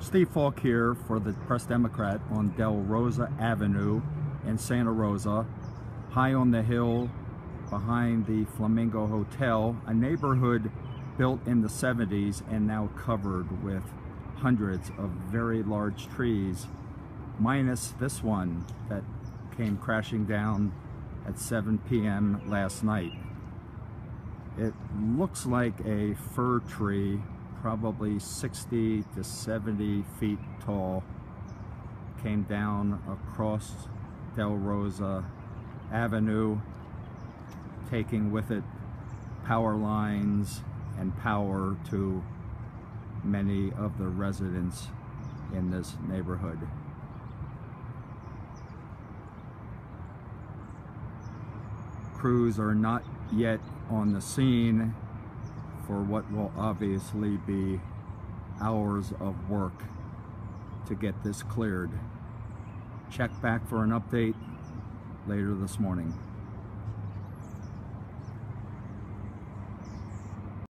Steve Falk here for the Press Democrat on Del Rosa Avenue in Santa Rosa, high on the hill behind the Flamingo Hotel, a neighborhood built in the 70s and now covered with hundreds of very large trees, minus this one that came crashing down at 7 p.m. last night. It looks like a fir tree, probably 60 to 70 feet tall, came down across Del Rosa Avenue, taking with it power lines and power to many of the residents in this neighborhood. Crews are not yet on the scene for what will obviously be hours of work to get this cleared. Check back for an update later this morning.